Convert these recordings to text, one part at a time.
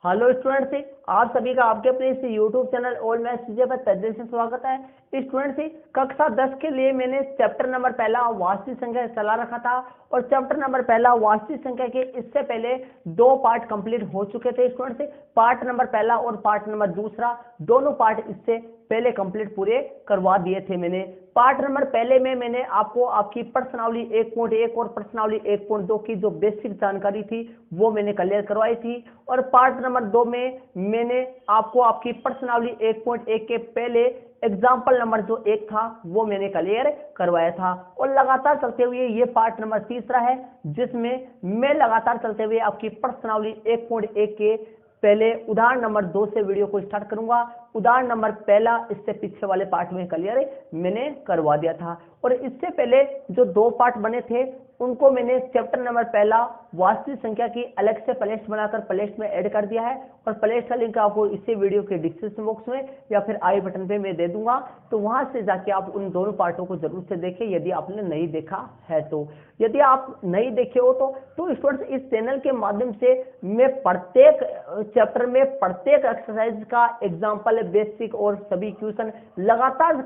Hello students, आप सभी का आपके अपने इस यूट्यूब चैनल ओल्ड मैथ्स चीजें पर तहे दिल से स्वागत है। स्टूडेंट्स, कक्षा 10 के लिए मैंने चैप्टर नंबर पहला वास्तविक संख्या चला रखा था और चैप्टर नंबर पहला वास्तविक संख्या के इससे पहले दो पार्ट कंप्लीट हो चुके थे। स्टूडेंट्स, पार्ट नंबर पहला और पार्ट नंबर दूसरा दोनों पार्ट इससे पहले कंप्लीट पूरे करवा दिए थे मैंने। पार्ट नंबर पहले में मैंने आपको आपकी प्रश्नावली 1.1 और प्रश्नावली 1.2 की जो बेसिक जानकारी थी वो मैंने क्लियर करवाई थी और पार्ट नंबर 2 में मैंने आपको आपकी प्रश्नावली 1.1 के पहले एग्जाम्पल नंबर जो 1 था वो मैंने क्लियर करवाया था। और लगातार चलते हुए ये पार्ट नंबर तीसरा है जिसमें मैं लगातार चलते हुए आपकी प्रश्नावली 1.1 के पहले उदाहरण नंबर 2 से वीडियो को स्टार्ट करूंगा। उदाहरण नंबर पहला इससे पीछे वाले पार्ट में क्लियर मैंने करवा दिया था और इससे पहले जो दो पार्ट बने थे उनको मैंने चैप्टर नंबर पहला वास्तविक संख्या की अलग से प्लेलिस्ट बनाकर प्लेलिस्ट में ऐड कर दिया है और प्लेलिस्ट का लिंक आपको इसी वीडियो के डिस्क्रिप्शन बॉक्स में या फिर आई बटन पे मैं दे दूंगा, तो वहां से जाके आप उन दोनों पार्टों को जरूर से देखें यदि आपने नहीं देखा है तो। यदि आप नहीं देखे हो तो स्टूडेंट्स इस चैनल के माध्यम से मैं प्रत्येक चैप्टर में प्रत्येक एक्सरसाइज का एग्जाम्पल बेसिक और सभी क्वेश्चन लगातार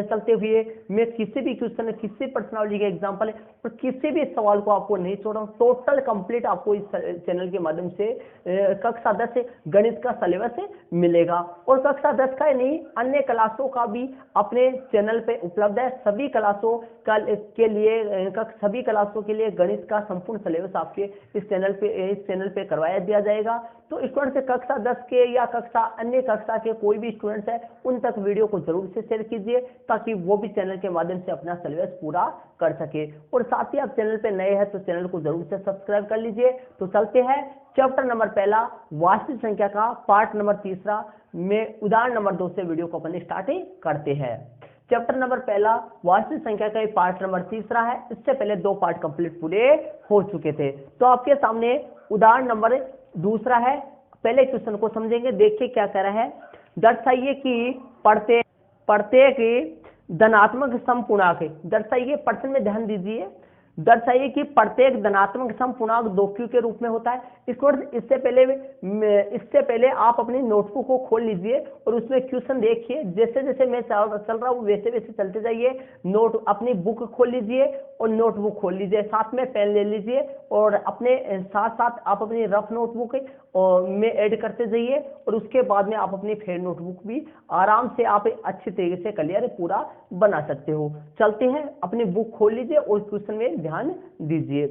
चलते हुए मैं किसी भी क्वेश्चन किसी पर्सनालिटी के एग्जाम्पल और किसी भी सवाल को आपको नहीं छोड़ रहा हूं। टोटल कंप्लीट आपको इस चैनल के माध्यम से कक्षा 10 से गणित का सिलेबस मिलेगा और कक्षा 10 का ही नहीं अन्य क्लासों का भी अपने चैनल पे उपलब्ध है। सभी क्लासों के लिए सभी क्लासों के लिए गणित का संपूर्ण सिलेबस आपके इस चैनल पे करवाया दिया जाएगा। तो स्टूडेंट से कक्षा 10 के या कक्षा अन्य कक्षा के कोई भी स्टूडेंट्स है उन तक वीडियो को जरूर से शेयर कीजिए ताकि वो भी चैनल के माध्यम से अपना सिलेबस पूरा कर सके। और साथ ही आप चैनल पे नए हैं तो चैनल को जरूर से सब्सक्राइब कर लीजिए। तो चलते हैं चैप्टर नंबर पहला वास्तविक संख्या का पार्ट नंबर तीसरा में उदाहरण नंबर 2 से वीडियो को अपन स्टार्ट करते हैं। चैप्टर नंबर पहला वास्तविक संख्या का पार्ट नंबर तीसरा है। इससे पहले दो पार्ट कंप्लीट पूरे हो चुके थे। तो आपके सामने उदाहरण नंबर दूसरा है। पहले क्वेश्चन को समझेंगे, देखिए क्या कह रहा है। दर्शाइए कि प्रत्येक धनात्मक समपूर्णांक, दर्शाइए प्रश्न में ध्यान दीजिए, दर्शाइए कि प्रत्येक धनात्मक समपूर्णांक 2q के रूप में होता है। इससे पहले आप अपनी नोटबुक को खोल लीजिए और उसमें क्वेश्चन देखिए। जैसे जैसे मैं चल रहा हूँ वैसे वैसे चलते जाइए। नोट अपनी बुक खोल लीजिए और नोटबुक खोल लीजिए, साथ में पेन ले लीजिए और अपने साथ साथ आप अपनी रफ नोटबुक में ऐड करते जाइए और उसके बाद में आप अपनी फेयर नोटबुक भी आराम से आप अच्छी तरीके से क्लियर पूरा बना सकते हो। चलते हैं, अपनी बुक खोल लीजिए और क्वेश्चन में ध्यान दीजिए।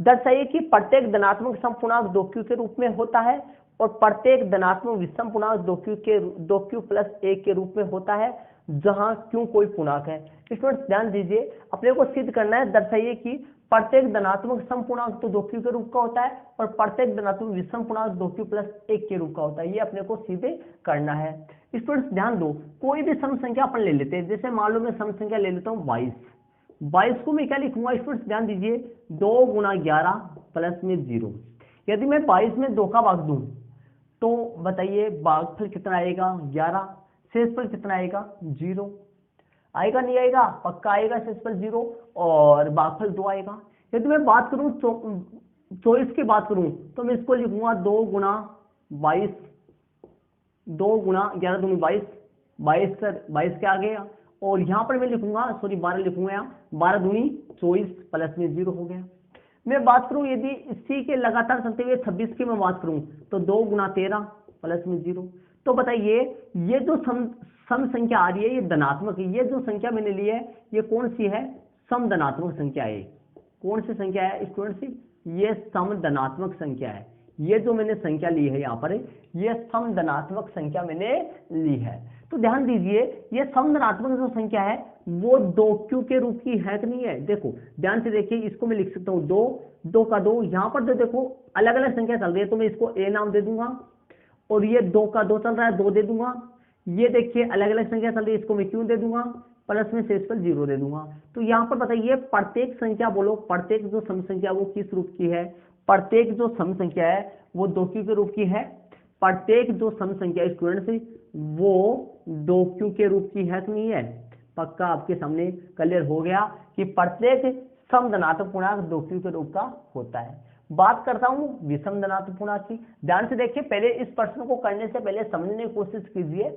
दर्शाइए कि प्रत्येक धनात्मक समपूर्णांक 2q के रूप में होता है और प्रत्येक धनात्मक विषम पूर्णांक 2q प्लस 1 के रूप में होता है जहां q कोई पूर्णांक है। स्टूडेंट्स ध्यान दीजिए, अपने को सिद्ध करना है। दर्शाइए कि प्रत्येक धनात्मक समपूर्णांक तो 2q के रूप का होता है और प्रत्येक धनात्मक विषम पूर्णांक 2q प्लस 1 के रूप का होता है। ये अपने को सीधे करना है। स्टूडेंट्स ध्यान दो, कोई भी सम संख्या अपन ले लेते हैं। जैसे मान लो मैं सम संख्या ले लेता हूँ 22 को मैं क्या लिखूंगा स्टूडेंट्स ध्यान दीजिए, 2 गुना 11 प्लस में 0। यदि मैं 22 में 2 का भाग दूं तो बताइए भागफल कितना आएगा 11, शेषफल कितना आएगा 0। आएगा नहीं आएगा? पक्का आएगा। शेषफल 0 और भागफल 2 आएगा। यदि मैं बात करूं 24 की बात करूं तो मैं इसको लिखूंगा 2 गुना 22, 2 गुना 11 दूनी 22, 22 क्या आ गया और यहां पर मैं लिखूंगा 12 लिखूंगा, यहाँ 12 दूनी 24 प्लस में 0 हो गया। मैं बात करूं यदि इसी के लगातार चलते हुए 26 की मैं बात करूं तो 2 गुना 13 प्लस में 0। तो बताइए ये जो सम संख्या आ रही है ये धनात्मक है। ये जो संख्या मैंने ली है ये कौन सी है? सम धनात्मक संख्या है। कौन सी संख्या है स्टूडेंट्स? ये सम धनात्मक संख्या है। ये जो मैंने संख्या ली है यहाँ पर ये सम धनात्मक संख्या मैंने ली है। तो ध्यान दीजिए ये सम धनात्मक जो संख्या है वो 2q के रूप की है कि नहीं है? देखो ध्यान से देखिए, इसको मैं लिख सकता हूँ 2 का 2। यहाँ पर देखो अलग अलग संख्या चल रही है तो मैं इसको a नाम दे दूंगा और ये 2 का 2 चल रहा है 2 दे दूंगा। ये देखिए अलग अलग संख्या चल रही है इसको मैं q दे दूंगा प्लस में शेषफल 0 दे दूंगा। तो यहाँ पर बताइए प्रत्येक संख्या बोलो, प्रत्येक जो सम संख्या वो किस रूप की है? प्रत्येक जो सम संख्या है वो 2q के रूप की है। प्रत्येक जो सम संख्या स्टूडेंट्स वो 2q के रूप की है कि नहीं है? पक्का आपके सामने क्लियर हो गया कि प्रत्येक सम धनात्मक पूर्णांक 2q के रूप का होता है। बात करता हूं विषम धनात्मक की। ध्यान से देखिए, पहले इस प्रश्न को करने से पहले समझने की कोशिश कीजिए।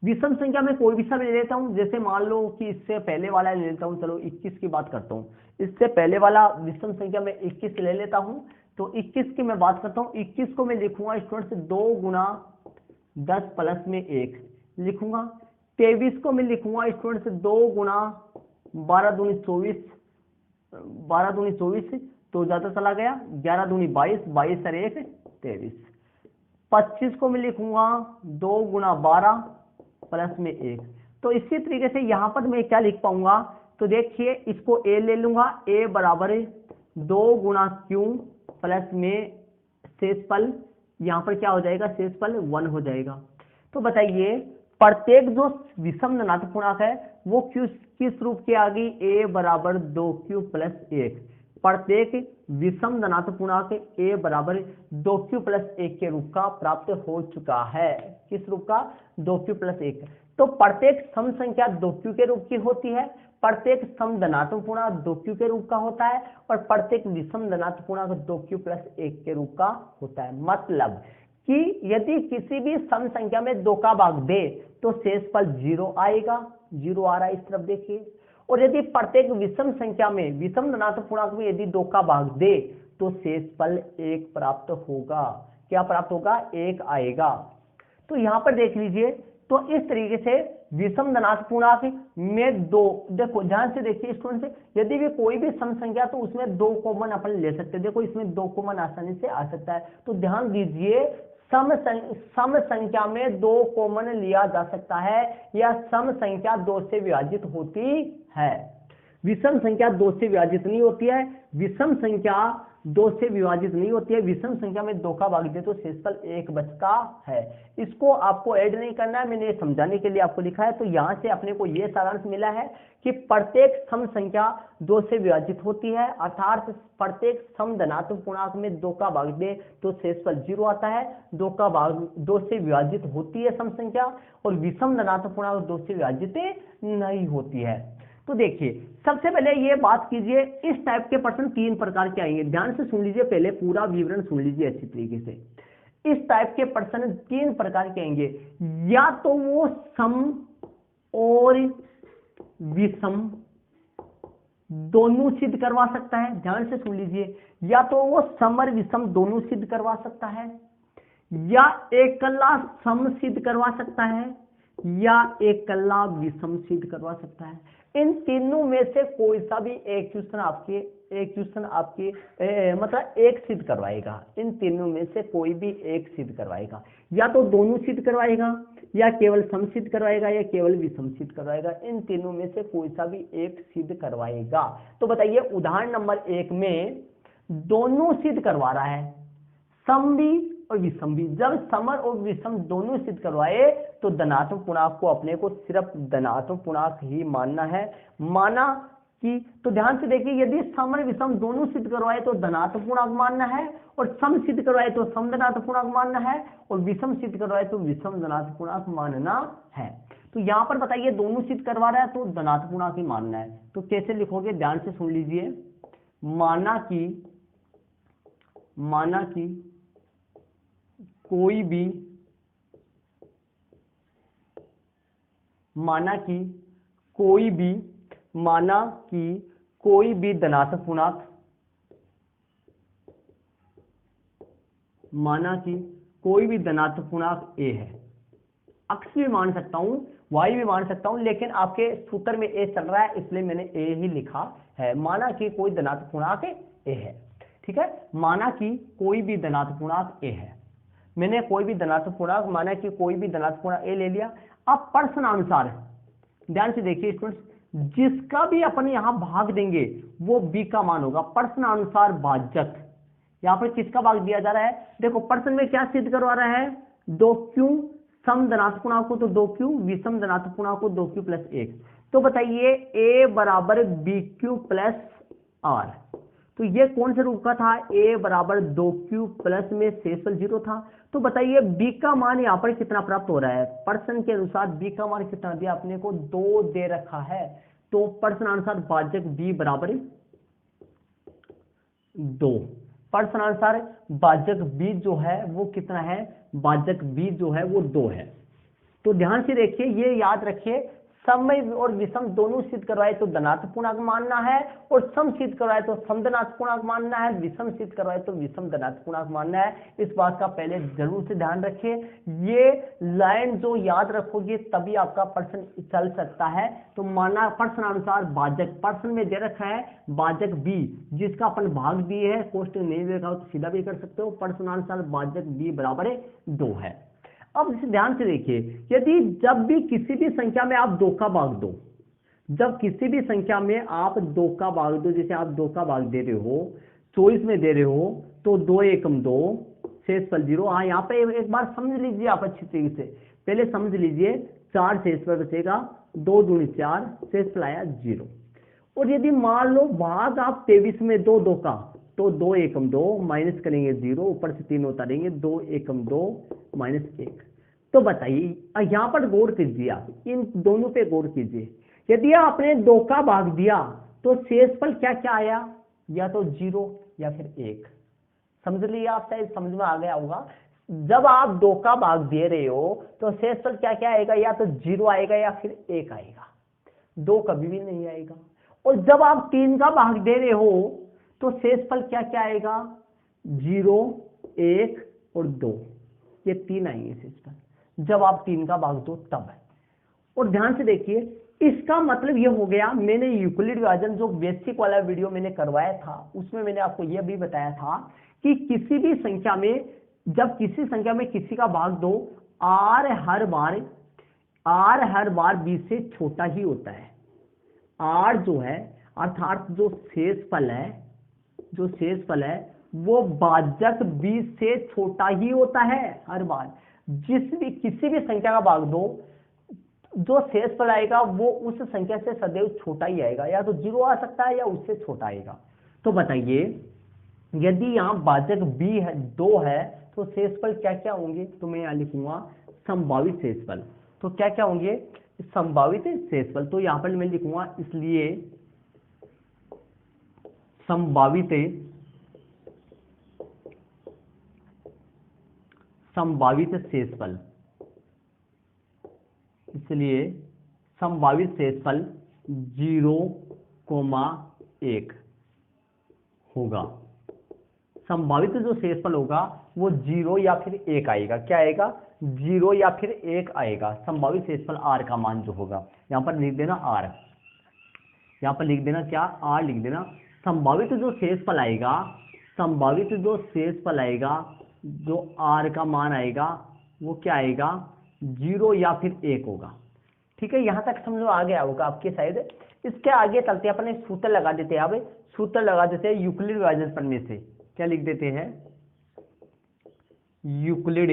विषम संख्या में कोई भी सब ले लेता हूं, जैसे मान लो कि इससे पहले वाला ले लेता हूं, चलो 21 की बात करता हूं। इससे पहले वाला विषम संख्या में 21 ले लेता हूं, तो 21 की मैं बात करता हूं। 21 को मैं लिखूंगा स्टूडेंट्स 2 गुना 10 प्लस में 1 लिखूंगा। 23 को मैं लिखूंगा स्टूडेंट्स 2 गुना 12 दूनी 24, 12 दूनी 24 तो ज्यादा चला गया, 11 दूनी 22, 22 और 1 23। 25 को मैं लिखूंगा 2 गुना 12 प्लस में 1। तो इसी तरीके से यहां पर मैं क्या लिख पाऊंगा, तो देखिए इसको a ले लूंगा, a बराबर 2 गुना क्यू प्लस में शेषफल, यहां पर क्या हो जाएगा, शेषफल 1 हो जाएगा। तो बताइए प्रत्येक जो विषम धनात्मक पूर्णांक है वो किस रूप के आ गई, a बराबर 2q प्लस 1। प्रत्येक विषम धनात्मक पूर्णांक a बराबर 2q प्लस 1 के रूप का प्राप्त हो चुका है। किस रूप का, 2q प्लस 1। तो प्रत्येक सम संख्या 2q के रूप की होती है, प्रत्येक सम धनात्मक पूर्णांक 2q के रूप का होता है, और प्रत्येक विषम धनात्मक पूर्णांक 2q प्लस 1 के रूप का होता है। मतलब कि यदि किसी भी सम संख्या में 2 का भाग दे तो शेषफल 0 आएगा, 0 आ रहा है इस तरफ देखिए। और यदि प्रत्येक विषम संख्या में, विषम धनात्मक पूर्णांक में यदि 2 का भाग दे तो शेषफल 1 प्राप्त होगा। क्या प्राप्त होगा, 1 आएगा। तो यहां पर देख लीजिए, तो इस तरीके से विषम धनात्मक पूर्णांक में 2, देखो ध्यान से देखिए स्टूडेंट, यदि भी कोई भी सम संख्या तो उसमें 2 कॉमन अपन ले सकते हैं। देखो इसमें 2 कॉमन आसानी से आ सकता है। तो ध्यान दीजिए, सम संख्या में 2 कॉमन लिया जा सकता है, या सम संख्या 2 से विभाजित होती है। विषम संख्या 2 से विभाजित नहीं होती है, विषम संख्या 2 से विभाजित नहीं होती है। विषम संख्या में 2 का भाग दे तो शेषफल 1 बचता है। इसको आपको ऐड नहीं करना है, मैंने समझाने के लिए आपको लिखा है। तो यहां से अपने को यह सारांश मिला है कि प्रत्येक सम संख्या 2 से विभाजित होती है, अर्थात प्रत्येक सम धनात्मक पूर्णांक में 2 का भाग दे तो शेषफल 0 आता है। 2 से विभाजित होती है सम संख्या, और विषम धनात्मक पूर्णांक 2 से विभाजित नहीं होती है। तो देखिए सबसे पहले ये बात कीजिए, इस टाइप के प्रश्न 3 प्रकार के आएंगे। ध्यान से सुन लीजिए, पहले पूरा विवरण सुन लीजिए अच्छी तरीके से। इस टाइप के प्रश्न 3 प्रकार के आएंगे, या तो वो सम और विषम दोनों सिद्ध करवा सकता है। ध्यान से सुन लीजिए, या तो वो सम और विषम दोनों सिद्ध करवा सकता है, या एकला सम सिद्ध करवा सकता है, या एकला विषम सिद्ध करवा सकता है। इन तीनों में से कोई सा भी एक क्वेश्चन आपके मतलब एक सिद्ध करवाएगा। इन तीनों में से कोई भी एक सिद्ध करवाएगा, या तो दोनों सिद्ध करवाएगा, या केवल सम सिद्ध करवाएगा, या केवल विषम सिद्ध करवाएगा। इन तीनों में से कोई सा भी एक सिद्ध करवाएगा। तो बताइए उदाहरण नंबर 1 में दोनों सिद्ध करवा रहा है, सम भी और विषम भी। जब सम और विषम दोनों सिद्ध करवाए तो धनात्मक पूर्णांक को अपने को सिर्फ धनात्मक पूर्णांक ही मानना है। माना कि, तो ध्यान से देखिए, यदि सम और विषम दोनों सिद्ध करवाए तो धनात्मक पूर्णांक मानना है, और सम सिद्ध करवाए तो सम धनात्मक पूर्णांक मानना है, और विषम सिद्ध करवाए तो विषम धनात्मक पूर्णांक मानना है। तो यहां पर बताइए दोनों सिद्ध करवा रहा है तो धनात्मक पूर्णांक ही मानना है। तो कैसे लिखोगे, ध्यान से सुन लीजिए। माना कि कोई भी धनात्मक पूर्णांक, ए है। अक्स भी मान सकता हूं, वाई भी मान सकता हूं, लेकिन आपके सूत्र में ए चल रहा है इसलिए मैंने ए ही लिखा है। माना कि कोई धनात्मक पूर्णांक ए है, ठीक है। माना कि कोई भी धनात्मक पूर्णांक ए है, मैंने कोई भी धनात्मक पूर्णांक माना कि कोई भी धनात्मक पूर्णांक ए ले लिया। अब प्रश्नानुसार ध्यान से देखिए स्टूडेंट्स, जिसका भी अपन यहां भाग देंगे वो बी का मान होगा। प्रश्नानुसार भाजक, यहां पर किसका भाग दिया जा रहा है, देखो प्रश्न में क्या सिद्ध करवा रहा है, 2q सम धनात्मक पूर्णांक को तो 2q, विषम धनात्मक पूर्णांक को 2q प्लस 1। तो बताइए a बराबर bq प्लस r, तो ये कौन से रूप का था, a बराबर 2q प्लस में शेषफल 0 था। तो बताइए b का मान यहाँ पर कितना प्राप्त हो रहा है, प्रश्न के अनुसार b का मान कितना दिया अपने को, 2 दे रखा है। तो प्रश्न अनुसार भाजक b बराबर 2। प्रश्नानुसार भाजक b जो है वो कितना है, भाजक b जो है वो 2 है। तो ध्यान से देखिए, ये याद रखिए, सम और विषम दोनों सिद्ध करवाए तो धनात्मक पूर्णांक मानना है, और सम सिद्ध करवाए तो सम धनात्मक पूर्णांक मानना है, विषम सिद्ध करवाए तो विषम धनात्मक पूर्णांक मानना है। इस बात का पहले जरूर से ध्यान रखिए, ये लाइन जो याद रखोगे तभी आपका प्रश्न चल सकता है। तो माना प्रश्नानुसार भाजक, प्रश्न में दे रखा है भाजक b, जिसका अपन भाग दिए है, कोष्टक नहीं देखा तो सीधा भी कर सकते हो, प्रश्नानुसार भाजक b बराबर 2 है। अब इसे ध्यान से देखिए, यदि जब भी किसी भी संख्या में आप 2 का भाग दो, जब किसी भी संख्या में आप 2 का भाग दो, जैसे आप 2 का भाग दे रहे हो 24 में दे रहे हो, तो 2 एकम 2, शेषफल 0। हाँ, यहाँ पे एक बार समझ लीजिए आप अच्छी तरीके से, पहले समझ लीजिए, 4 शेषफल बचेगा, 2 दूनी 4, शेषफल आया 0। और यदि मान लो भाग आप 23 में 2 का, तो 2 एकम 2, माइनस करेंगे 0, ऊपर से 3 उतारेंगे, 2 एकम 2 माइनस 1। तो बताइए यहां पर गौर कीजिए, आप इन दोनों पे गौर कीजिए, यदि आपने 2 का भाग दिया तो शेषफल क्या क्या आया, या तो 0 या फिर 1। समझ लिया आप, शायद समझ में आ गया होगा। जब आप 2 का भाग दे रहे हो तो शेषफल क्या क्या आएगा, या तो 0 आएगा या फिर 1 आएगा, 2 कभी भी नहीं आएगा। और जब आप 3 का भाग दे रहे हो तो शेषफल क्या क्या आएगा, 0, 1 और 2, ये 3 आएंगे शेषफल, जब आप 3 का भाग दो तब है। और ध्यान से देखिए, इसका मतलब ये हो गया, मैंने यूक्लिड विभाजन जो बेसिक वाला वीडियो मैंने करवाया था उसमें मैंने आपको यह भी बताया था कि किसी भी संख्या में, जब किसी संख्या में किसी का भाग दो, r हर बार b से छोटा ही होता है। r जो है, अर्थात जो शेषफल है वो भाजक b से छोटा ही होता है हर बार। किसी भी संख्या का भाग दो, जो शेषफल आएगा वो उस संख्या से सदैव छोटा ही आएगा, या तो 0 आ सकता है या उससे छोटा आएगा। तो बताइए, यदि यहाँ भाजक b है 2 है, तो शेषफल क्या क्या होंगे, तो मैं यहाँ लिखूंगा संभावित शेषफल। तो क्या क्या होंगे, संभावित शेषफल। तो यहाँ पर मैं लिखूंगा, इसलिए संभावित शेषफल, इसलिए संभावित शेषफल 0,1 होगा। संभावित जो शेषफल होगा वो 0 या फिर 1 आएगा। क्या आएगा, 0 या फिर 1 आएगा। संभावित शेषफल r का मान जो होगा, यहां पर लिख देना r, यहां पर लिख देना क्या, r लिख देना। संभावित जो शेषफल आएगा, जो r का मान आएगा वो क्या आएगा, 0 या फिर 1 होगा। ठीक है, यहां तक समझ में आ गया होगा आपके शायद। इसके आगे चलते हैं, अपने सूत्र लगा देते हैं। अब सूत्र लगा देते हैं यूक्लिड विभाजन प्रमेय से। क्या लिख देते हैं, यूक्लिड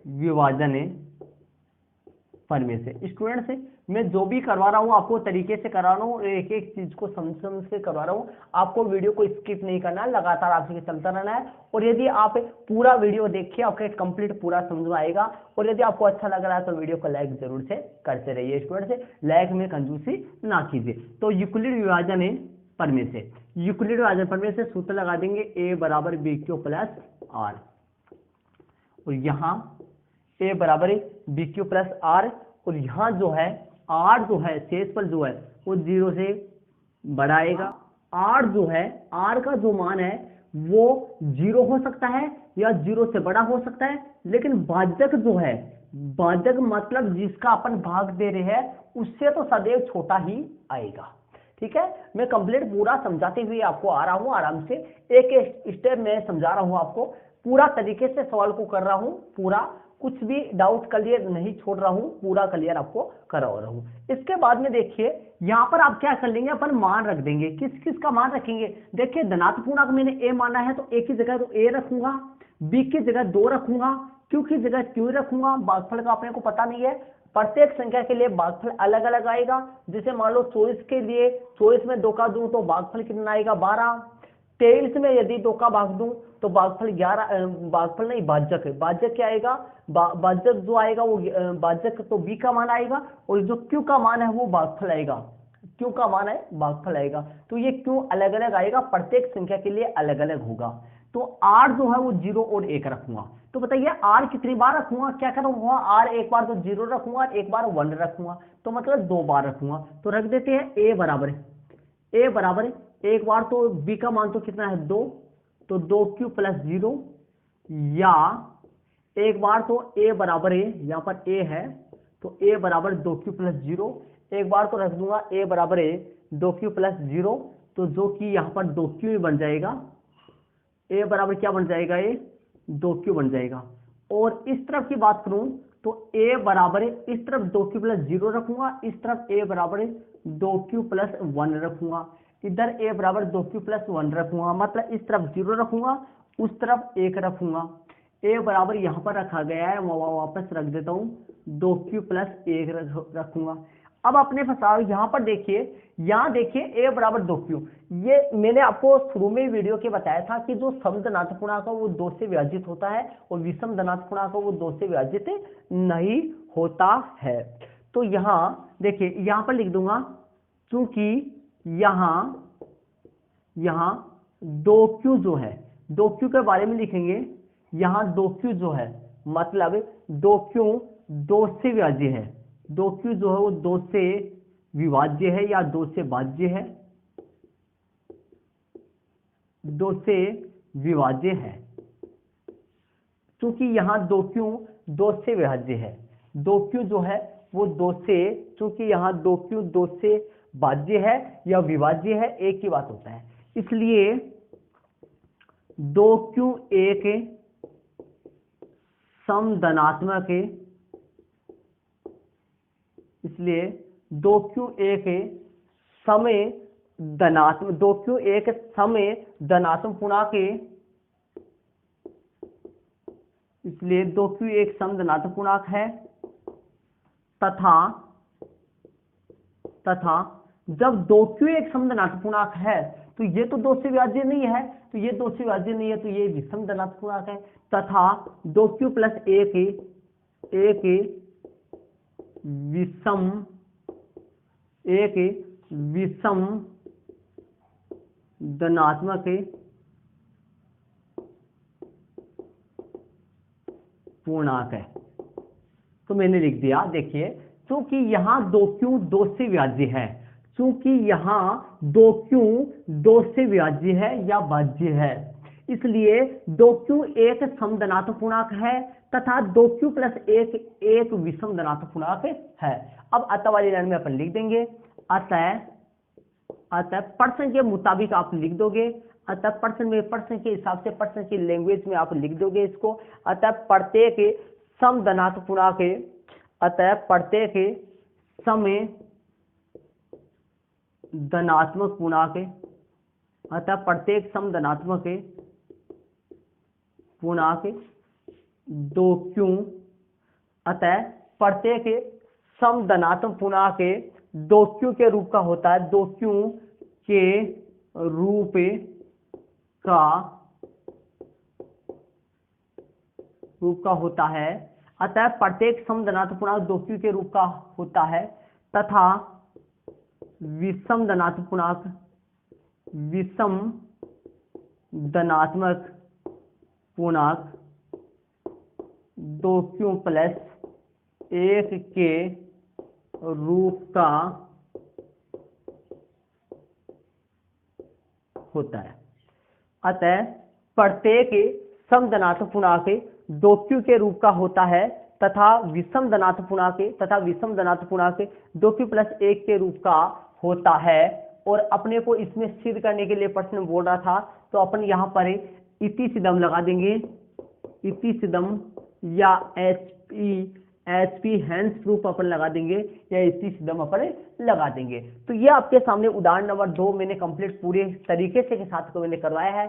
विभाजन प्रमेय से। स्टूडेंट से मैं जो भी करवा रहा हूँ आपको तरीके से करा रहा हूँ, एक एक चीज को समझ के करवा रहा हूँ। आपको वीडियो को स्किप नहीं करना है, लगातार आपसे चलता रहना है। और यदि आप पूरा वीडियो देखिए, आपका कंप्लीट पूरा समझ में आएगा। और यदि आपको अच्छा लग रहा है तो वीडियो को लाइक जरूर से करते रहिए। स्टूडेंट से लाइक में कंजूसी ना कीजिए। तो यूक्लिड विभाजन प्रमेय से, यूक्लिड विभाजन प्रमेय से सूत्र लगा देंगे, a बराबर bq प्लस r। और यहाँ a बराबर bq प्लस r, और यहाँ जो है r जो है शेषफल जो है वो 0 से बढ़ाएगा। r जो है, r का जो मान है वो 0 हो सकता है या 0 से बड़ा हो सकता है, लेकिन भाजक जो है, भाजक मतलब जिसका अपन भाग दे रहे हैं उससे तो सदैव छोटा ही आएगा। ठीक है, मैं कंप्लीट पूरा समझाते हुए आपको आ रहा हूं, आराम से एक एक स्टेप में समझा रहा हूं आपको, पूरा तरीके से सवाल को कर रहा हूं, पूरा कुछ भी डाउट क्लियर नहीं छोड़ रहा हूं, पूरा क्लियर आपको करा रहा हूं। इसके बाद में देखिए, यहां पर आप क्या कर लेंगे, अपन मान रख देंगे। किस किस का मान रखेंगे, देखिए धनात्मक पूर्णांक मैंने a माना है तो a की जगह तो a रखूंगा, b की जगह 2 रखूंगा, q की जगह q रखूंगा। भागफल का अपने को पता नहीं है, प्रत्येक संख्या के लिए भागफल अलग अलग आएगा। जैसे मान लो 24 के लिए, 24 में 2 का दूं तो भागफल कितना आएगा, 12। 23 में यदि 2 का भाग दूं तो भागफल 11, भागफल नहीं भाजक है, भाजक क्या आएगा, भाजक जो आएगा वो भाजक तो b का मान आएगा, और जो q का मान है वो भागफल आएगा। क्यों का मान है भागफल आएगा। तो ये क्यों अलग अलग आएगा, प्रत्येक संख्या के लिए अलग अलग होगा। तो r जो है वो 0 और 1 रखूंगा। तो बताइए r कितनी बार रखूंगा, क्या करूंगा, r एक बार तो 0 रखूंगा, एक बार 1 रखूंगा, तो मतलब 2 बार रखूंगा। तो रख देते हैं a बराबर एक बार तो b का मान तो कितना है 2, तो 2q प्लस 0, या एक बार तो a बराबर a, यहाँ पर a है तो a बराबर 2q प्लस 0, एक बार तो रख दूंगा a बराबर a 2q प्लस 0, तो जो कि यहाँ पर 2q ही बन जाएगा, a बराबर क्या बन जाएगा, a 2q बन जाएगा। और इस तरफ की बात करूं तो a बराबर इस तरफ 2q प्लस 0 रखूंगा, इस तरफ a बराबर 2q प्लस 1 रखूंगा, इधर a बराबर 2q प्लस 1 रखूंगा, मतलब इस तरफ 0 रखूंगा, उस तरफ 1 रखूंगा। a बराबर यहाँ पर रखा गया है, वापस रख देता हूँ, 2q प्लस 1 रखूंगा। अब अपने फसाव यहाँ पर देखिए, यहाँ देखिए a बराबर 2q, ये मैंने आपको शुरू में वीडियो के बताया था कि जो सम धनात्मक पूर्णांक है वो 2 से विभाजित होता है और विषम धनात्मक पूर्णांक वो 2 से विभाजित नहीं होता है। तो यहाँ देखिए, यहाँ पर लिख दूंगा, क्योंकि यहाँ 2q जो है, 2q के बारे में लिखेंगे, यहाँ 2q जो है मतलब 2q 2 से विभाज्य है, 2q जो है वो 2 से विभाज्य है या 2 से भाज्य है, 2 से विभाज्य है। क्योंकि यहाँ 2q 2 से विभाज्य है, 2q जो है वो 2 से, क्योंकि यहाँ 2q 2 से भाज्य है या विभाज्य है, एक ही बात होता है, इसलिए 2q एक समधनात्मक है, इसलिए 2q एक समय धनात्मक, 2q एक समय धनात्मक पूर्णांक है, इसलिए 2q एक सम धनात्मक पूर्णांक है। तथा जब 2q एक सम धनात्मक पूर्णांक है तो ये तो 2 से विभाज्य नहीं है, तो ये 2 से विभाज्य नहीं है, तो ये विषम धनात्मक पूर्णांक है। तथा 2q प्लस 1 विषम धनात्मक पूर्णांक है। तो मैंने लिख दिया, देखिए, क्योंकि यहाँ 2q 2 से विभाज्य है, क्योंकि यहाँ 2q 2 से विभाज्य है या भाज्य है, इसलिए 2q एक समधनात्मक पूर्णांक है तथा 2q प्लस 1 एक विषम धनात्मक पूर्णांक है। अब अतः वाली लाइन में अपन लिख देंगे, अतः प्रश्न के मुताबिक आप लिख दोगे, अतः प्रश्न के हिसाब से, प्रश्न की लैंग्वेज में आप लिख दोगे इसको। अतः प्रत्येक सम धनात्मक पूर्णांक, अतः प्रत्येक समय धनात्मक पूर्णांक, अतः प्रत्येक सम धनात्मक पूर्णांक 2q, अतः प्रत्येक सम धनात्मक पूर्णांक 2q के रूप का होता है, 2q के रूप का होता है। अतः प्रत्येक सम धनात्मक पूर्णांक 2q के रूप का होता है तथा विषम धनात्मक पूर्णांक, विषम धनात्मक पूर्णांक 2q प्लस 1 के रूप का होता है। अतः प्रत्येक सम धनात्मक पूर्णांक 2q के रूप का होता है तथा विषम धनात्मक पूर्णांक 2q प्लस 1 के रूप का होता है। और अपने को इसमें सिद्ध करने के लिए प्रश्न बोल रहा था, तो अपन यहाँ पर इति सिद्धम लगा देंगे, इति सिद्धम या HP हैंस प्रूफ अपन लगा देंगे या इति सिद्धम अपन लगा देंगे। तो ये आपके सामने उदाहरण नंबर 2 मैंने कंप्लीट पूरे तरीके से के साथ को मैंने करवाया है।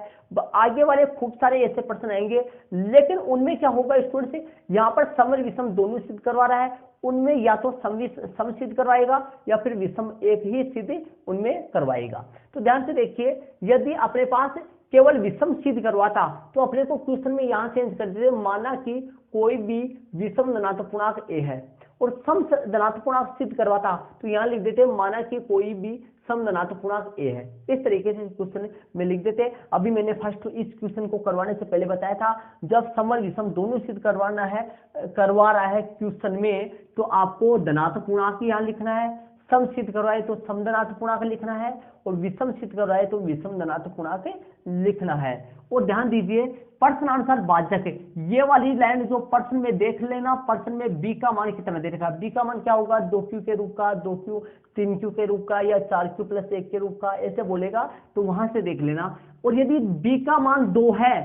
आगे वाले खूब सारे ऐसे प्रश्न आएंगे, लेकिन उनमें क्या होगा स्टूडेंट से, यहाँ पर सम और विषम दोनों सिद्ध करवा रहा है, उनमें या तो सम सिद्ध करवाएगा या फिर विषम एक ही सिद्ध उनमें करवाएगा। तो ध्यान से देखिए, यदि अपने पास केवल विषम सिद्ध करवाता तो अपने को क्वेश्चन में यहाँ चेंज कर देते, माना कि कोई भी विषम धनात्मक पूर्णांक a है और सम धनात्मक पूर्णांक सिद्ध करवाता तो यहाँ लिख देते माना कि कोई भी सम धनात्मक पूर्णांक ए है। इस तरीके से क्वेश्चन में लिख देते। अभी मैंने फर्स्ट इस क्वेश्चन को करवाने से पहले बताया था जब सम और विषम दोनों सिद्ध करवा रहा है क्वेश्चन में तो आपको धनात्मक पूर्णांक यहाँ लिखना है, सम सिद्ध करवाए तो सम धनात्मक पूर्णांक लिखना है और विषम सिद्ध करवाए तो विषम धनात्मक पूर्णांक लिखना है। और ध्यान दीजिए प्रश्नानुसार भाजक, ये वाली लाइन जो प्रश्न में देख लेना, प्रश्न में बी का मान कितना दे रखा है, बी का मान क्या होगा 2q के रूप का, 2q 3q के रूप का या 4q + 1 के रूप का, ऐसे बोलेगा तो वहां से देख लेना। और यदि बी का मान 2 है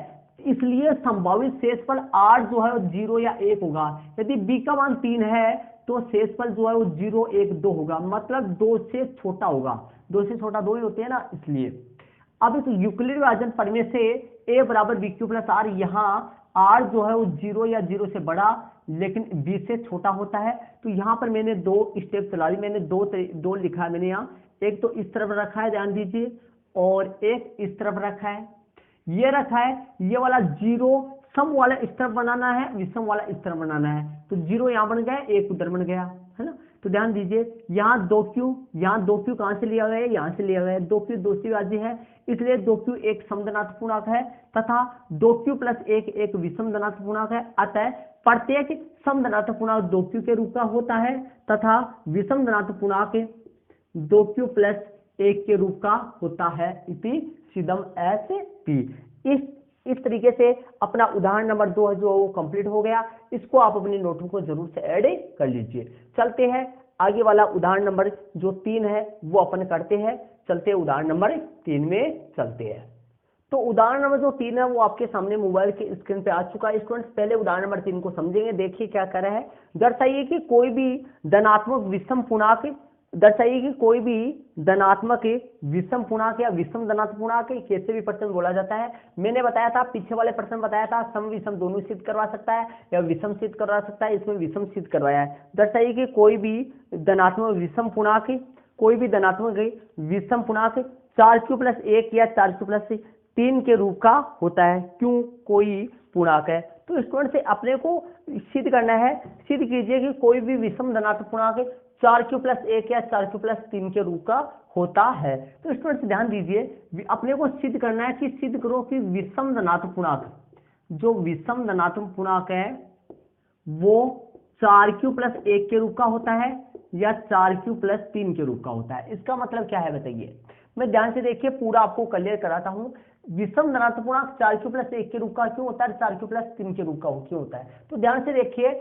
इसलिए संभावित शेषफल r जो है 0 या 1 होगा। यदि बी का मान 3 है तो शेषफल जो है वो 0 1 2 होगा, मतलब 2 से छोटा होगा, 2 से छोटा 2 ही होते हैं ना इसलिए। अब इस यूक्लिड विभाजन प्रमेय से a बराबर bq + r, यहाँ r जो है वो 0 या 0 से बड़ा लेकिन b से छोटा होता है। तो यहाँ पर मैंने 2 स्टेप चला ली, मैंने दो लिखा है मैंने यहाँ, एक तो इस तरफ रखा है ध्यान दीजिए और एक इस तरफ रखा है, ये रखा है, ये वाला 0 सम वाला इस तरफ बनाना है, विषम वाला इस तरफ बनाना है। तो 0 यहाँ बन गया, 1 उधर बन गया, है ना। तो ध्यान दीजिए यहाँ 2q, यहाँ 2q कहाँ से लिया गया है, यहाँ से लिया गया है। 2q दूसरी बाजी है इसलिए 2q एक सम धनात्मक पूर्णांक है तथा 2q + 1 एक विषम धनात्मक पूर्णांक है। अतः प्रत्येक सम धनात्मक पूर्णांक 2q के रूप का होता है तथा विषम धनात्मक पूर्णांक 2q + 1 के रूप का होता है। इति सिद्धम SP। इस तरीके से अपना उदाहरण नंबर 2 जो वो कंप्लीट हो गया। इसको आप अपनी नोटबुक को जरूर से ऐड कर लीजिए। चलते हैं आगे वाला उदाहरण नंबर जो 3 है वो अपन करते हैं। चलते हैं उदाहरण नंबर 3 में चलते हैं। तो उदाहरण नंबर जो 3 है वो आपके सामने मोबाइल के स्क्रीन पे आ चुका है। स्टूडेंट्स पहले उदाहरण नंबर 3 को समझेंगे। देखिए क्या कर रहा है, दर्शाइए कि कोई भी धनात्मक विषम पूर्णांक, दर्शाइए कि कोई भी धनात्मक विषम पूर्णांक या विषम धनात्मक पूर्णांक, कैसे भी प्रश्न बोला जाता है। मैंने बताया था पीछे वाले प्रश्न बताया था सम विषम दोनों सिद्ध करवा सकता है या विषम सिद्ध करवा सकता है, इसमें विषम सिद्ध करवाया है। दर्शाइए कि कोई भी धनात्मक विषम पूर्णांक, कोई भी धनात्मक विषम पूर्णांक 4q + 1 या 4q + 3 के रूप का होता है, क्यों कोई पूर्णांक है। तो स्टूडेंट से अपने को सिद्ध करना है, सिद्ध कीजिए कि कोई भी विषम धनात्मक पूर्णांक 4q + 1 या 4q + 3 के रूप का होता है। तो स्टूडेंट्स ध्यान दीजिए अपने को सिद्ध करना है कि सिद्ध करो कि विषम धनात्मक पूर्णांक, जो विषम धनात्मक पूर्णांक है वो 4q + 1 के रूप का होता है या 4q + 3 के रूप का होता है। इसका मतलब क्या है बताइए, मैं ध्यान से देखिए पूरा आपको क्लियर कराता हूं। विषम धनात्मक पूर्णांक 4q + 1 के रूप का क्यों होता है, 4q + 3 के रूप का क्यों होता है। तो ध्यान से देखिए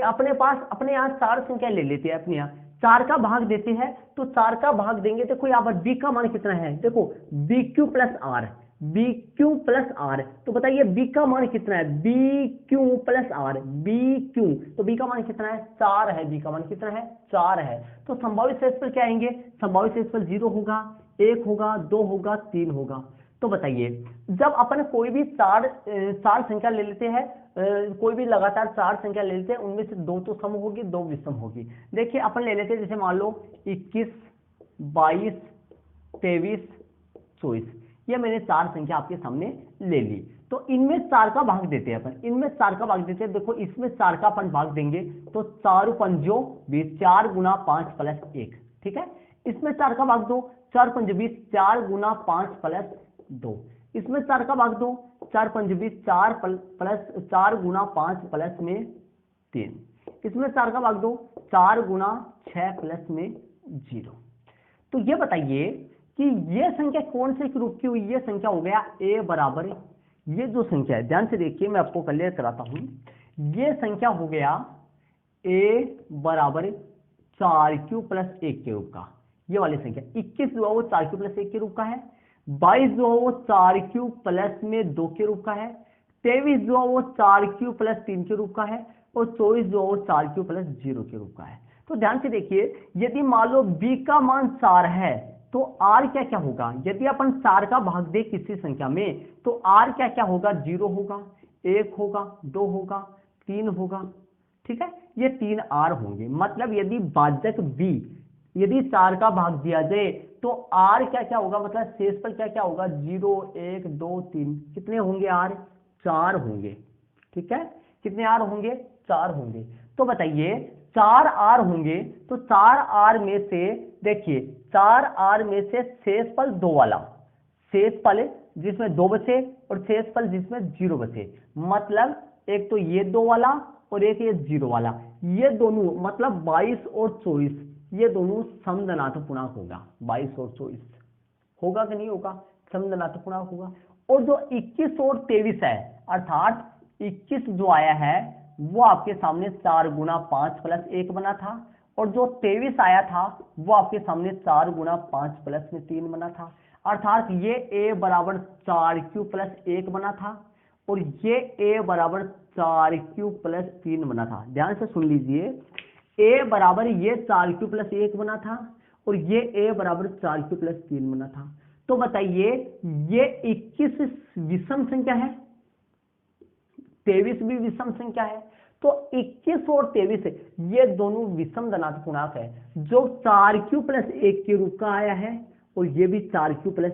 अपने पास अपने यहाँ 4 संख्या ले लेते हैं, अपने यहाँ 4 का भाग देते हैं। तो 4 का भाग देंगे, देखो यहाँ पर b का मान कितना है, देखो bq + r, bq + r। तो बताइए b का मान कितना है, bq + r, bq, तो b का मान कितना है 4 है, b का मान कितना है 4 है। तो संभावित शेषफल क्या आएंगे, संभावित शेषफल 0 होगा, 1 होगा, 2 होगा, 3 होगा। तो बताइए जब अपन कोई भी चार संख्या ले लेते हैं, कोई भी लगातार 4 संख्या ले लेते हैं, उनमें से 2 तो सम होगी, 2 विषम होगी। देखिए अपन ले लेते हैं जैसे मान लो 21, 22, 23, 24, ये मैंने 4 संख्या आपके सामने ले ली। तो इनमें 4 का भाग देते हैं अपन, इनमें 4 का भाग देते हैं। देखो इसमें 4 का अपन भाग देंगे तो 4 पंजो 20, 4 गुना 5 + 1, ठीक है। इसमें 4 का भाग दो, 4 पंज 20, 4 गुना 5 + 2। इसमें 4 का भाग दो, 4 पंज 20, 4 गुना 5 + में 3। इसमें 4 का भाग दो, 4 गुना 6 + में 0। तो ये बताइए कि ये संख्या कौन से रूप की हुई, ये संख्या हो गया a बराबर, ये जो संख्या है ध्यान से देखिए मैं आपको क्लियर कराता हूं, ये संख्या हो गया a बराबर 4q + 1 के रूप का, ये वाली संख्या। 21 जो है वो 4q + 1 के रूप का है, 22 जो है वो 4q + में 2 के रूप का है, 23 जो है वो 4q + 3 के रूप का है और 24 जो है वो 4q + 0 के रूप का है। तो ध्यान से देखिए यदि मान लो b का मान 4 है तो r क्या क्या होगा, यदि अपन 4 का भाग दे किसी संख्या में तो r क्या क्या होगा, 0 होगा, 1 होगा, 2 होगा, 3 होगा, ठीक है, ये 3 r होंगे। मतलब यदि भाजक b यदि 4 का भाग दिया जाए तो r क्या क्या होगा, मतलब शेषफल क्या क्या होगा, 0, 1, 2, 3, कितने होंगे r, 4 होंगे, ठीक है। कितने r होंगे, 4 होंगे। तो बताइए 4 आर होंगे तो 4 आर में से देखिए 4 आर में से शेषफल 2 वाला, शेषफल जिसमें 2 बचे और शेषफल जिसमें 0 बचे, मतलब एक तो ये 2 वाला और एक ये 0 वाला, ये दोनों मतलब 22 और 24 ये दोनों समधनात्मक पूर्णांक होगा। 22 और 24 होगा कि नहीं होगा, समधनात्मक पूर्णांक होगा। और जो 21 और 23 है अर्थात 21 जो आया है वो आपके सामने 4 गुना 5 प्लस 1 बना था और जो 23 आया था वो आपके सामने 4 गुना 5 प्लस में 3 बना था, अर्थात ये a बराबर 4q प्लस 1 बना था और ये a बराबर 4q प्लस 3 बना था। ध्यान से सुन लीजिए, a बराबर ये 4q प्लस 1 बना था और ये a बराबर 4q प्लस 3 बना था। तो बताइए ये 21 विषम संख्या है, 23 भी विषम संख्या है, तो 21 और 23 ये दोनों विषम धनात्मक पूर्णांक है जो 4q प्लस 1 के रूप का आया है और ये भी 4q प्लस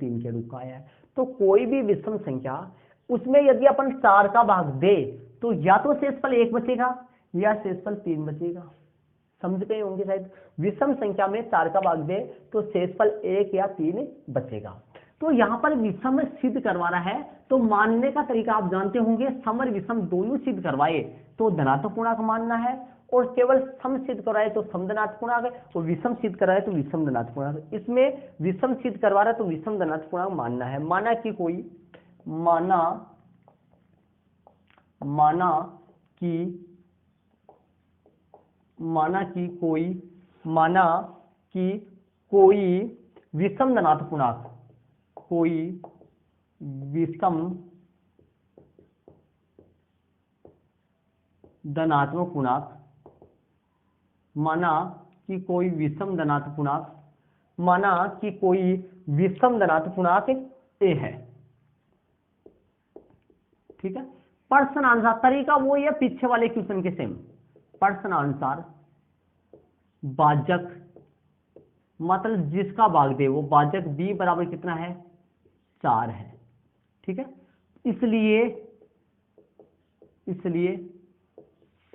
3 के रूप का आया है। तो कोई भी विषम संख्या उसमें यदि अपन 4 का भाग दे तो या तो शेषफल 1 बचेगा या शेषफल 3 बचेगा। समझ गए होंगे शायद, विषम संख्या में 4 का भाग दे तो शेषफल 1 या 3 बचेगा। तो यहाँ पर विषम सिद्ध करवा रहा है तो मानने का तरीका आप जानते होंगे, समर विषम दोनों सिद्ध करवाए तो धनात्मक पूर्णांक मानना है और केवल सम सिद्ध करवाए तो सम धनात्मक पूर्णांक है और विषम सिद्ध कराए तो विषम धनात्मक पूर्णांक। इसमें विषम सिद्ध करवा रहा है तो विषम धनात्मक पूर्णांक मानना है। माना कि कोई विषम धनात्मक पूर्णांक, कोई विषम धनात्मक पूर्णांक, माना कि कोई विषम धनात्मक पूर्णांक, माना कि कोई विषम धनात्मक पूर्णांक ए है, ठीक है। प्रश्नानुसार तरीका वो या पीछे वाले क्वेश्चन के सेम, प्रश्नानुसार भाजक मतलब जिसका भाग दे वो भाजक b बराबर कितना है 4 है, ठीक है। इसलिए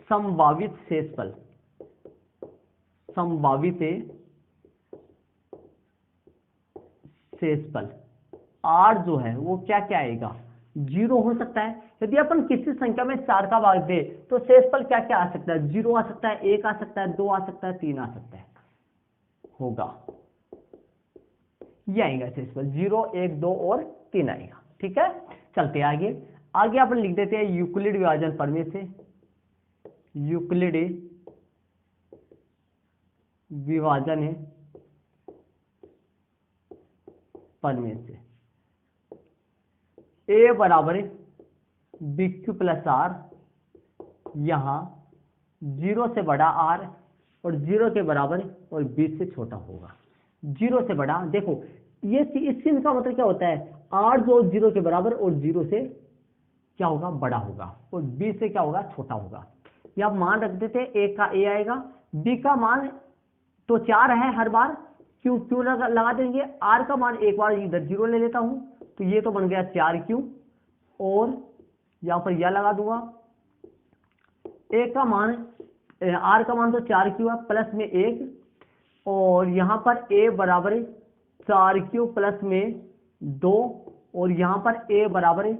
संभावित शेषफल, r जो है वो क्या क्या आएगा 0 हो सकता है। यदि अपन किसी संख्या में 4 का भाग दे तो शेषफल क्या क्या आ सकता है, 0 आ सकता है, 1 आ सकता है, 2 आ सकता है, 3 आ सकता है, होगा ये आएगा शेषफल 0, 1, 2 और 3 आएगा, ठीक है। चलते आगे अपन लिख देते हैं यूक्लिड विभाजन प्रमेय से, यूक्लिड विभाजन प्रमेय से a बराबर bq प्लस r, यहां 0 से बड़ा r और 0 के बराबर और 20 से छोटा होगा। 0 से बड़ा, देखो ये इस चिन्ह का मतलब क्या होता है, r जो 0 के बराबर और 0 से क्या होगा बड़ा होगा और 20 से क्या होगा छोटा होगा। ये आप मान रख देते हैं, a का a आएगा, b का मान तो 4 है हर बार, क्यों लगा देंगे, r का मान एक बार इधर 0 ले लेता हूं तो ये तो बन गया 4q और यहां पर यह लगा दूंगा, a का मान r का मान तो 4q है प्लस में 1 और यहां पर a बराबर 4q प्लस में 2 और यहां पर a बराबर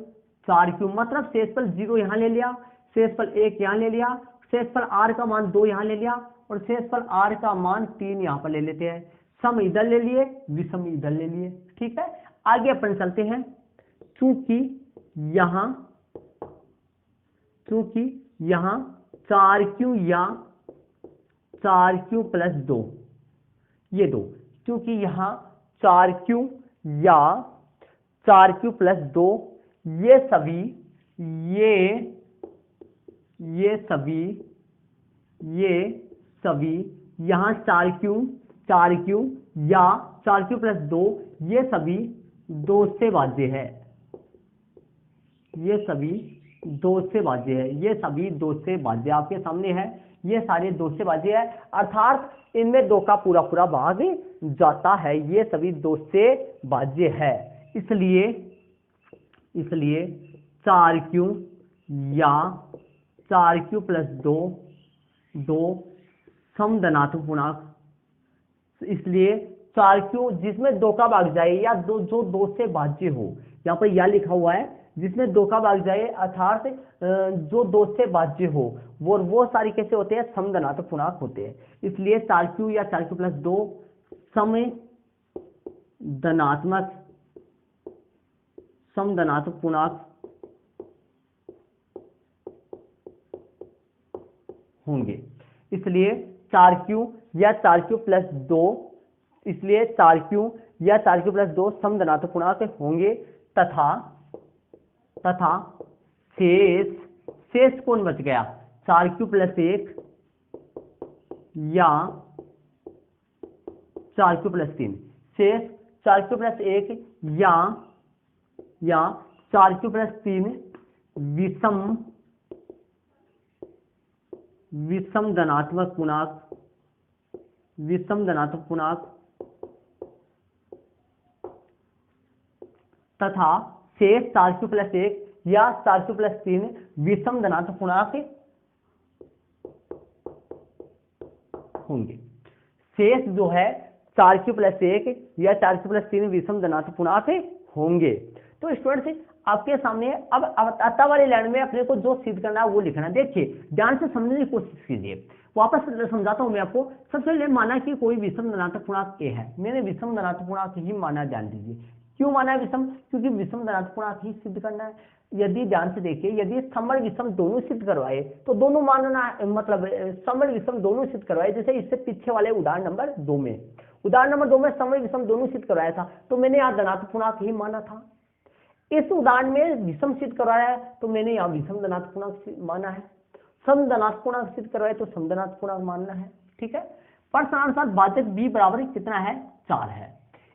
4q, मतलब शेषफल 0 यहां ले लिया, शेषफल 1 यहां ले लिया, शेषफल r का मान 2 यहां ले लिया और शेषफल r का मान 3 यहां पर ले लेते हैं। सम इधर ले लिए, विषम इधर ले लिए, ठीक है। आगे अपन चलते हैं, चूंकि यहां 4q या 4q प्लस 2 ये दो, क्योंकि यहां 4q या 4q प्लस 2 ये सभी यहां 4q या 4q प्लस 2 ये सभी 2 से भाज्य है, ये सभी 2 से भाज्य है, ये सभी 2 से भाज्य आपके सामने है, ये सारे 2 से भाज्य है, अर्थात इनमें 2 का पूरा पूरा भाग जाता है, ये सभी 2 से भाज्य है। इसलिए 4q या 4q प्लस 2 2 समधनात्मक पूर्णांक, इसलिए 4q जिसमें 2 का भाग जाए या जो 2 से भाज्य हो, यहाँ पर यह लिखा हुआ है जिसमें 2 का भाग जाए अर्थात जो 2 से भाज्य हो, वो सारी कैसे होते हैं, समधनात्मक पूर्णांक होते हैं। इसलिए 4q या 4q प्लस 2 समधनात्मक पूर्णांक होंगे। इसलिए 4q या 4q प्लस 2, इसलिए 4q या 4q प्लस 2 समधनात्मक पूर्णांक होंगे तथा शेष कौन बच गया, 4q प्लस 1 या 4q प्लस 3, शेष 4q प्लस 1 या 4q प्लस 3 विषम धनात्मक पूर्णांक तथा शेष 4q प्लस 1 या 4q प्लस 3 विषम धनात्मक पूर्णांक होंगे। शेष जो है 4q प्लस 1 या 4q प्लस 3 विषम धनात्मक पूर्णांक होंगे। तो स्टूडेंट्स आपके सामने अब अतः वाली लाइन में अपने को जो सिद्ध करना है वो लिखना। देखिए ध्यान से समझने की कोशिश कीजिए, वापस समझाता हूं मैं आपको। सबसे पहले माना कि कोई विषम धनात्मक पूर्णांक ए है, मैंने विषम धनात्मक पूर्णांक ही माना, ध्यान दीजिए क्यों माना है विषम, क्योंकि विषम धनात्मक पूर्णांक ही सिद्ध करना है। यदि ध्यान से देखिए, यदि समर विषम दोनों सिद्ध करवाए तो दोनों मानना, मतलब समर विषम दोनों सिद्ध करवाए, जैसे इससे पीछे वाले उदाहरण नंबर 2 में समर विषम दोनों सिद्ध करवाया था तो मैंने यहाँ धनात्मक पूर्णांक ही माना था। इस उदाहरण में विषम सिद्ध करवाया है तो मैंने यहाँ विषम धनात्मक पूर्णांक माना है। समधनात्मक पूर्णांक सिद्ध करवाए तो समधनात्मक पूर्णांक मानना है, ठीक है। प्रश्नानुसार भाजक b बराबर कितना है, 4 है,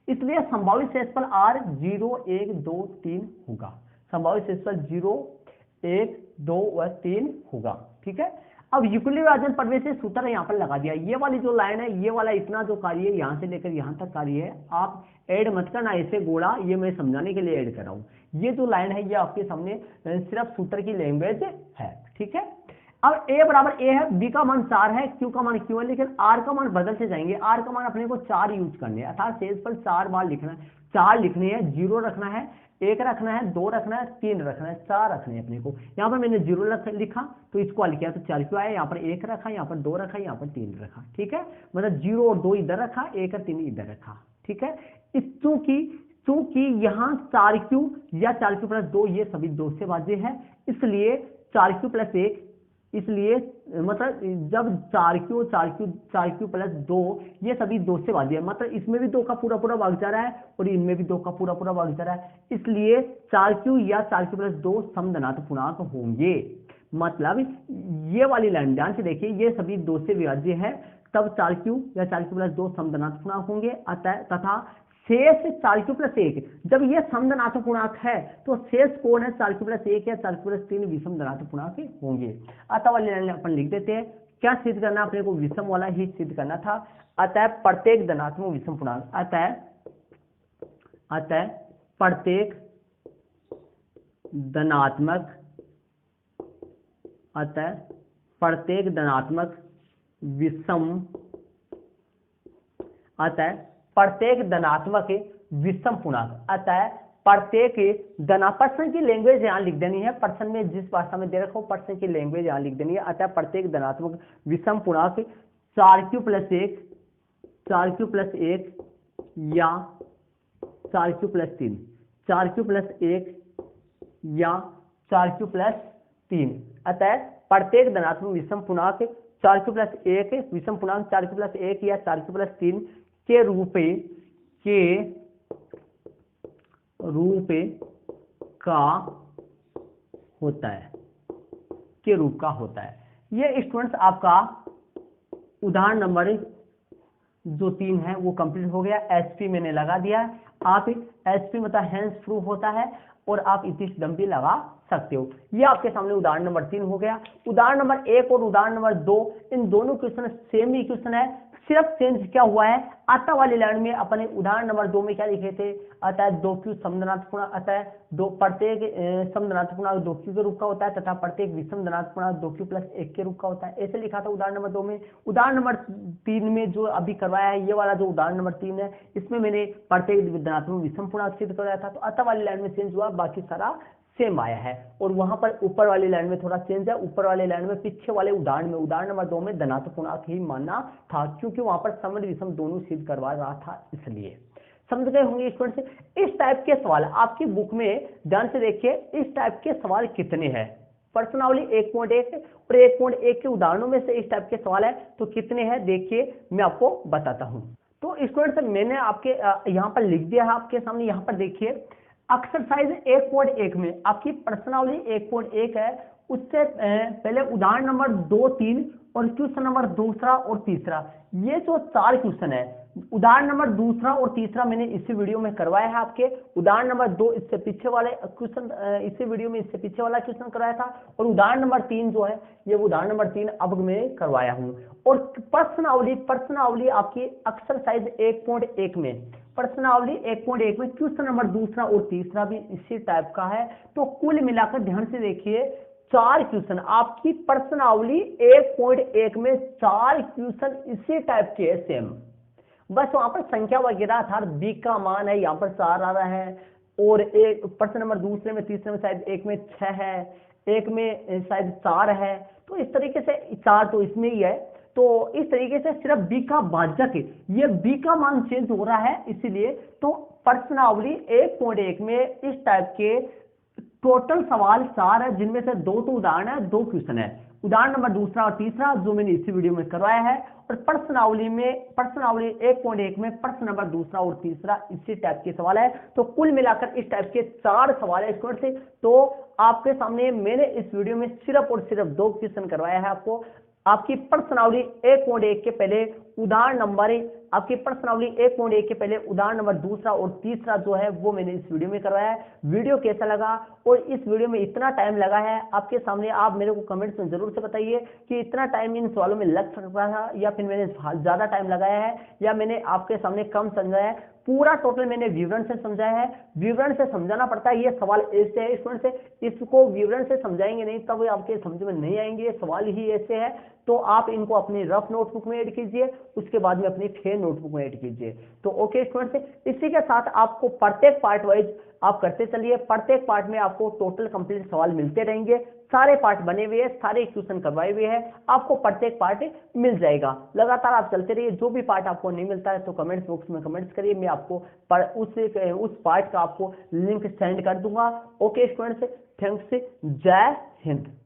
इसलिए संभावित शेषफल r 0 1 2 3 होगा। संभावित शेषफल 0 1 2 व 3 होगा, ठीक है। अब यूक्लिड विभाजन प्रमेय से सूत्र यहाँ पर लगा दिया। ये वाली जो लाइन है, ये वाला इतना जो कार्य है यहाँ से लेकर यहाँ तक कार्य है, आप ऐड मत करना ऐसे गोला, ये मैं समझाने के लिए ऐड कर रहा हूँ। ये जो लाइन है ये आपके सामने सिर्फ सूत्र की लैंग्वेज है, ठीक है। अब a बराबर a है, b का मान 4 है, q का मान q है, लेकिन r का मान बदलते जाएंगे। r का मान अपने को 4 यूज करने हैं, अर्थात शेषफल 4 बार लिखना है, 4 लिखने हैं, 0 रखना है, 1 रखना है, 2 रखना है, 3 रखना है, 4 रखने हैं अपने को। यहाँ पर मैंने 0 लिखा तो इसको हल किया तो 4 क्यों आया, यहाँ पर 1 रखा, यहाँ पर 2 रखा, यहाँ पर 3 रखा, ठीक है। मतलब 0 और 2 इधर रखा, 1 और 3 इधर रखा, ठीक है। चूंकि यहाँ 4q या 4q प्लस 2 ये सभी 2 से भाज्य है, इसलिए 4q प्लस 1, इसलिए मतलब जब 4q प्लस 2 ये सभी 2 से भाज्य है, मतलब इसमें भी 2 का पूरा पूरा भाग जा रहा है और इनमें भी 2 का पूरा पूरा भाग जा रहा है, इसलिए 4q या 4q प्लस 2 समधनात्मक पूर्णांक होंगे। मतलब ये वाली लाइन ध्यान से देखिए, ये सभी 2 से विभाज्य है, तब 4q या 4q प्लस 2 समधनात्मक पूर्णांक होंगे। अतः तथा शेष 4q प्लस 1, जब ये समधनात्मक पूर्णांक है तो शेष कौन है, 4q प्लस 1 या 4q प्लस 3 विषम धनात्मक पूर्णांक होंगे। अतः वाली लाइन अपन लिख देते हैं। क्या सिद्ध करना, अपने को विषम वाला ही सिद्ध करना था। अतः प्रत्येक धनात्मक विषम पूर्णांक, अतः प्रत्येक धनात्मक विषम पूर्णांक, अतः प्रत्येक पर्सन की लैंग्वेज यहाँ लिख देनी है, पर्सन में जिस भाषा में दे रखा हो पर्सन की लैंग्वेज यहाँ लिख देनी है। अतः प्रत्येक धनात्मक विषम पूर्णांक 4q प्लस 1 या 4q प्लस 3, 4q प्लस 1 या 4q प्लस 3, अतः प्रत्येक धनात्मक विषम पूर्णांक 4q प्लस 1 विषम पूर्णांक 4q प्लस 1 या 4q प्लस 3 के रूप का होता है, ये स्टूडेंट्स आपका उदाहरण नंबर जो 3 है वो कंप्लीट हो गया। एसपी मैंने लगा दिया, आप एसपी मतलब हैंस प्रूफ होता है और आप इतिश दम भी लगा सकते हो। ये आपके सामने उदाहरण नंबर 3 हो गया। उदाहरण नंबर 1 और उदाहरण नंबर 2 इन दोनों क्वेश्चन सेम ही क्वेश्चन है, सिर्फ चेंज क्या हुआ है, आता वाली लाइन में अपने उदाहरण नंबर 2 में क्या लिखे थे, अतः 2q समधनात्मक पूर्णांक, अतः दो प्रत्येक समधनात्मक पूर्णांक 2q के रूप का होता है तथा प्रत्येक विषम धनात्मक पूर्णांक 2q + 1 के रूप का होता है। ऐसे लिखा था उदाहरण नंबर 2 में। उदाहरण नंबर 3 में जो अभी करवाया है, ये वाला जो उदाहरण नंबर 3 है, इसमें मैंने प्रत्येक धनात्मक विषम पूर्णांक सिद्ध कराया था। तो अतः वाली लाइन में चेंज हुआ, बाकी सारा सेम आया है। और वहां पर ऊपर वाली लाइन में थोड़ा चेंज है। ऊपर वाली लाइन में पीछे वाले उदाहरण में, उदाहरण नंबर 2 में धनात्मक पूर्णांक ही मानना था, क्योंकि वहां पर समृद्ध विषम दोनों सिद्ध करवा रहा था, इसलिए। समझ गए होंगे स्टूडेंट से। इस टाइप के सवाल आपकी बुक में ध्यान से देखिए, इस टाइप के सवाल कितने हैं। प्रश्नावली 1.1 और 1.1 के उदाहरणों में से इस टाइप के सवाल है, तो कितने हैं देखिए, मैं आपको बताता हूं। तो स्टूडेंट मैंने आपके यहाँ पर लिख दिया है आपके सामने, यहाँ पर देखिए एक्सरसाइज 1.1 में आपकी प्रश्नावली 1.1 है, उससे पहले उदाहरण नंबर 2, 3 और क्वेश्चन नंबर दूसरा और तीसरा, ये जो 4 क्वेश्चन है, उदाहरण नंबर दूसरा और तीसरा मैंने इसी वीडियो में करवाया है आपके। उदाहरण नंबर 2 इससे पीछे वाले क्वेश्चन, इसी वीडियो में इससे पीछे वाला क्वेश्चन करवाया था। और उदाहरण नंबर 3 जो है, ये उदाहरण नंबर 3 अब मैं करवाया हूं। और प्रश्नावली आपकी एक्सरसाइज 1.1 में, प्रश्नावली 1.1 में क्वेश्चन नंबर दूसरा और तीसरा भी इसी टाइप का है। तो कुल मिलाकर ध्यान से देखिए, 4 क्वेश्चन आपकी प्रश्नावली 1.1 में 4 क्वेश्चन इसी टाइप के है, सेम। बस वहां पर संख्या वगैरह था, बी का मान है यहाँ पर 4 आ रहा है, और एक प्रश्न नंबर दूसरे में, तीसरे में शायद एक में 6 है, एक में शायद 4 है। तो इस तरीके से 4 तो इसमें ही है। तो इस तरीके से सिर्फ बी का भाजक, ये बी का मान चेंज हो रहा है, इसीलिए। तो प्रश्नावली 1.1 में इस टाइप के टोटल सवाल 4 है, जिनमें से 2 तो उदाहरण है, 2 क्वेश्चन है। उदाहरण नंबर दूसरा और तीसरा जो मैंने इसी वीडियो में करवाया है, और प्रश्नावली 1.1 में प्रश्न नंबर दूसरा और तीसरा इसी टाइप के सवाल है। तो कुल मिलाकर इस टाइप के 4 सवाल है स्टूडेंट से। तो आपके सामने मैंने इस वीडियो में सिर्फ और सिर्फ 2 क्वेश्चन करवाया है आपको। आपकी प्रश्नावली 1.1 के पहले उदाहरण नंबर, आपकी प्रश्नावली 1.1 के पहले उदाहरण नंबर दूसरा और तीसरा जो है वो मैंने इस वीडियो में करवाया है। वीडियो कैसा लगा, और इस वीडियो में इतना टाइम लगा है आपके सामने, आप मेरे को कमेंट्स में जरूर से बताइए कि इतना टाइम इन सवालों में लग सकता था, या फिर मैंने ज्यादा टाइम लगाया है, या मैंने आपके सामने कम समझाया है। पूरा टोटल मैंने विवरण से समझाया है। विवरण से समझाना पड़ता है, ये सवाल ऐसे है स्टूडेंट से, इसको विवरण से समझाएंगे नहीं तब आपके समझ में नहीं आएंगे, ये सवाल ही ऐसे है। तो आप इनको अपनी रफ नोटबुक में ऐड कीजिए, उसके बाद में अपनी फेयर नोटबुक में ऐड कीजिए। तो ओके स्टूडेंट्स, इसी के साथ आपको प्रत्येक पार्ट वाइज आप करते चलिए। प्रत्येक पार्ट में आपको टोटल कंप्लीट सवाल मिलते रहेंगे, सारे पार्ट बने हुए हैं, सारे क्वेश्चन करवाए हुए हैं, आपको प्रत्येक पार्ट मिल जाएगा। लगातार आप चलते रहिए। जो भी पार्ट आपको नहीं मिलता है तो कमेंट्स बॉक्स में कमेंट्स करिए, मैं आपको उस पार्ट का आपको लिंक सेंड कर दूंगा। ओके स्टूडेंट्स, थैंक्स, जय हिंद।